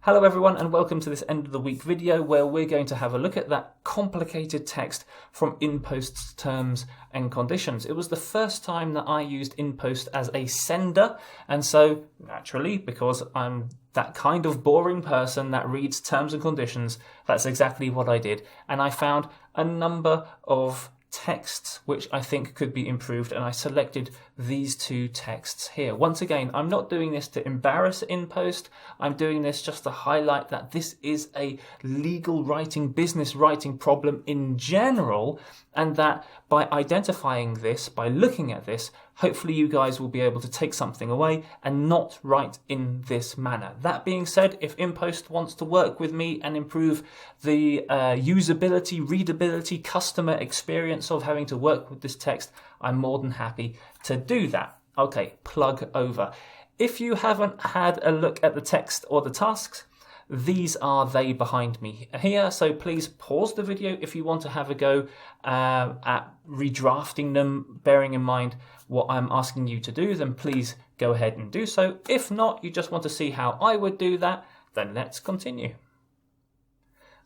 Hello everyone and welcome to this end of the week video where we're going to have a look at that complicated text from InPost's terms and conditions. It was the first time that I used InPost as a sender, and so naturally, because I'm that kind of boring person that reads terms and conditions, that's exactly what I did. And I found a number of texts which I think could be improved, and I selected these two texts here. Once again, I'm not doing this to embarrass InPost. I'm doing this just to highlight that this is a legal writing, business writing problem in general, and that by identifying this, by looking at this, hopefully you guys will be able to take something away and not write in this manner. That being said, if InPost wants to work with me and improve the usability, readability, customer experience of having to work with this text, I'm more than happy to do that. Okay, plug over. If you haven't had a look at the text or the tasks, these are they behind me here, so please pause the video if you want to have a go at redrafting them, bearing in mind what I'm asking you to do, then please go ahead and do so. If not, you just want to see how I would do that, then let's continue.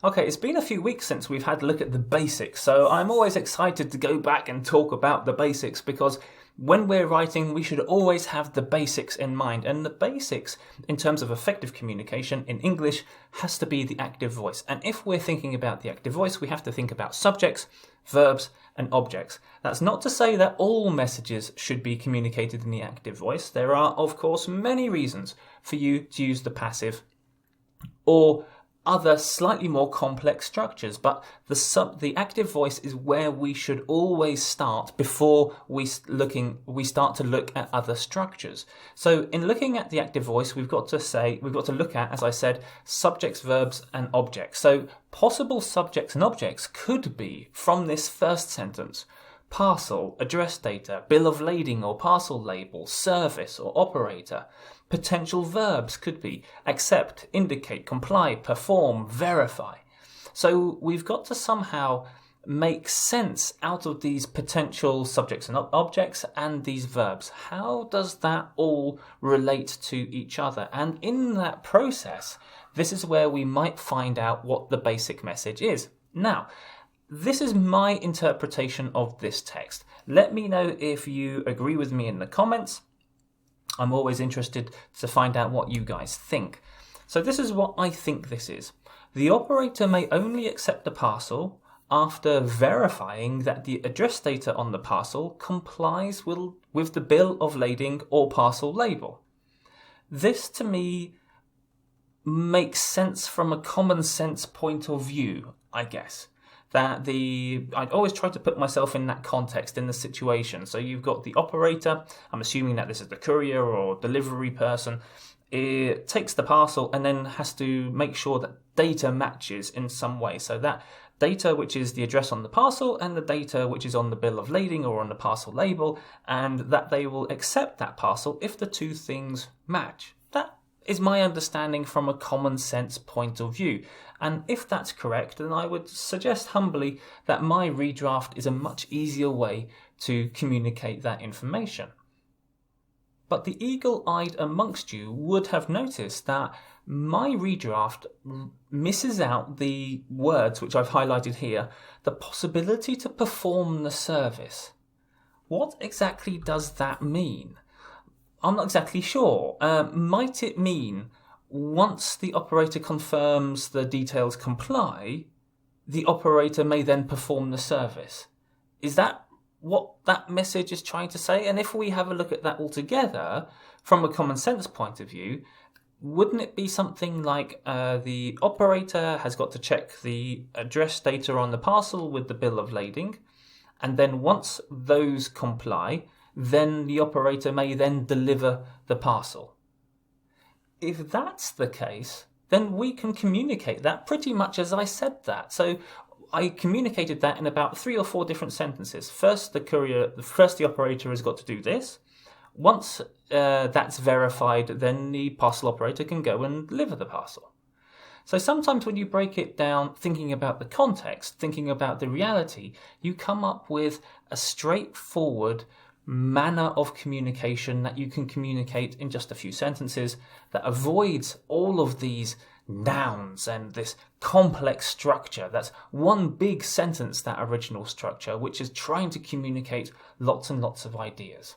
Okay, it's been a few weeks since we've had a look at the basics, so I'm always excited to go back and talk about the basics, because when we're writing, we should always have the basics in mind. And the basics, in terms of effective communication in English, has to be the active voice. And if we're thinking about the active voice, we have to think about subjects, verbs, and objects. That's not to say that all messages should be communicated in the active voice. There are, of course, many reasons for you to use the passive or other slightly more complex structures, but the active voice is where we should always start before we start to look at other structures. So in looking at the active voice, we've got to look at, as I said, subjects, verbs, and objects. So possible subjects and objects could be, from this first sentence, parcel, address data, bill of lading or parcel label, service or operator. Potential verbs could be accept, indicate, comply, perform, verify. So we've got to somehow make sense out of these potential subjects and objects and these verbs. How does that all relate to each other? And in that process, this is where we might find out what the basic message is. Now, this is my interpretation of this text. Let me know if you agree with me in the comments. I'm always interested to find out what you guys think. So this is what I think this is. The operator may only accept the parcel after verifying that the address data on the parcel complies with the bill of lading or parcel label. This to me makes sense from a common sense point of view, I guess. I'd always try to put myself in that context, in the situation. So you've got the operator, I'm assuming that this is the courier or delivery person, it takes the parcel and then has to make sure that data matches in some way. So that data which is the address on the parcel and the data which is on the bill of lading or on the parcel label, and that they will accept that parcel if the two things match. That is my understanding from a common sense point of view. And if that's correct, then I would suggest humbly that my redraft is a much easier way to communicate that information. But the eagle-eyed amongst you would have noticed that my redraft misses out the words which I've highlighted here, the possibility to perform the service. What exactly does that mean? I'm not exactly sure. Might it mean once the operator confirms the details comply, the operator may then perform the service? Is that what that message is trying to say? And if we have a look at that altogether, from a common sense point of view, wouldn't it be something like the operator has got to check the address data on the parcel with the bill of lading, and then once those comply, then the operator may then deliver the parcel? If that's the case, then we can communicate that pretty much as I said that. So I communicated that in about 3 or 4 different sentences. First, the operator has got to do this. Once that's verified, then the parcel operator can go and deliver the parcel. So sometimes when you break it down, thinking about the context, thinking about the reality, you come up with a straightforward manner of communication that you can communicate in just a few sentences that avoids all of these nouns and this complex structure. That's one big sentence, that original structure, which is trying to communicate lots and lots of ideas.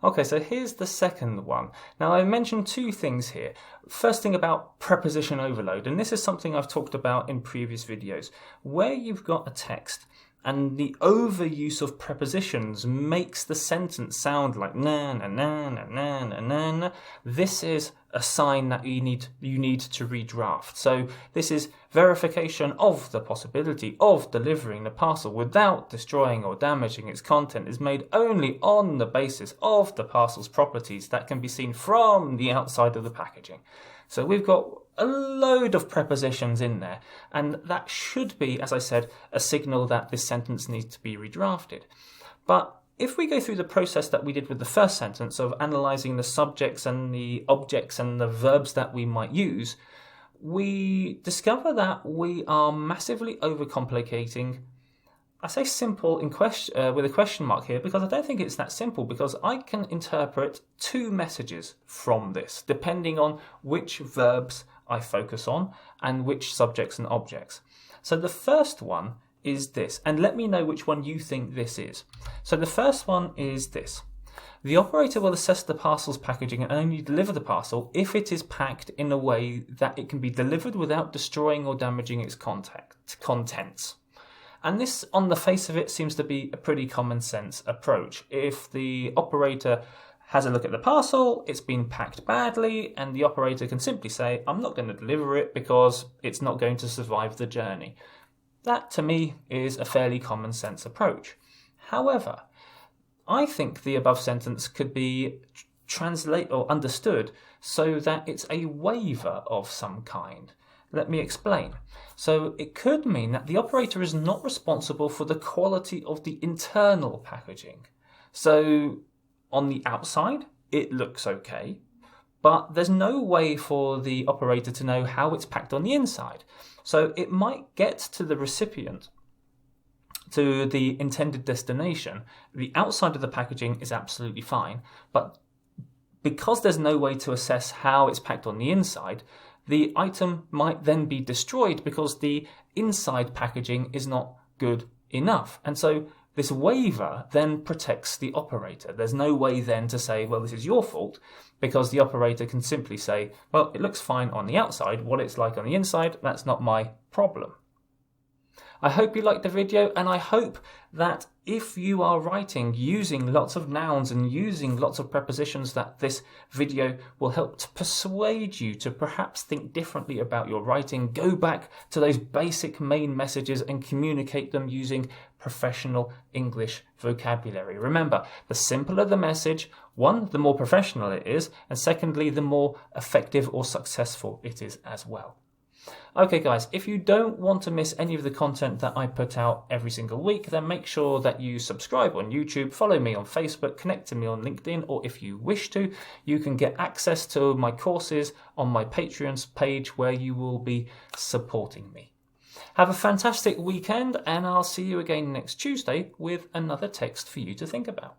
Okay, so here's the second one. Now, I mentioned two things here. First thing about preposition overload, and this is something I've talked about in previous videos. Where you've got a text and the overuse of prepositions makes the sentence sound like na na na na na na na na. This is a sign that you need to redraft. So this is verification of the possibility of delivering the parcel without destroying or damaging its content is made only on the basis of the parcel's properties that can be seen from the outside of the packaging. So we've got a load of prepositions in there, and that should be, as I said, a signal that this sentence needs to be redrafted. But if we go through the process that we did with the first sentence of analysing the subjects and the objects and the verbs that we might use, we discover that we are massively overcomplicating. I say simple in with a question mark here because I don't think it's that simple, because I can interpret two messages from this depending on which verbs I focus on and which subjects and objects. So the first one is this, and let me know which one you think this is. So the first one is this. The operator will assess the parcel's packaging and only deliver the parcel if it is packed in a way that it can be delivered without destroying or damaging its contents. And this, on the face of it, seems to be a pretty common sense approach. If the operator has a look at the parcel, it's been packed badly, and the operator can simply say, I'm not going to deliver it because it's not going to survive the journey. That, to me, is a fairly common sense approach. However, I think the above sentence could be translated or understood so that it's a waiver of some kind. Let me explain. So it could mean that the operator is not responsible for the quality of the internal packaging. So on the outside, it looks okay, but there's no way for the operator to know how it's packed on the inside. So it might get to the recipient, to the intended destination. The outside of the packaging is absolutely fine, but because there's no way to assess how it's packed on the inside, the item might then be destroyed because the inside packaging is not good enough. And so this waiver then protects the operator. There's no way then to say, well, this is your fault, because the operator can simply say, well, it looks fine on the outside. What it's like on the inside, that's not my problem. I hope you liked the video, and I hope that if you are writing using lots of nouns and using lots of prepositions, that this video will help to persuade you to perhaps think differently about your writing, go back to those basic main messages and communicate them using professional English vocabulary. Remember, the simpler the message, one, the more professional it is, and secondly, the more effective or successful it is as well. Okay guys, if you don't want to miss any of the content that I put out every single week, then make sure that you subscribe on YouTube, follow me on Facebook, connect to me on LinkedIn, or if you wish to, you can get access to my courses on my Patreon page where you will be supporting me. Have a fantastic weekend, and I'll see you again next Tuesday with another text for you to think about.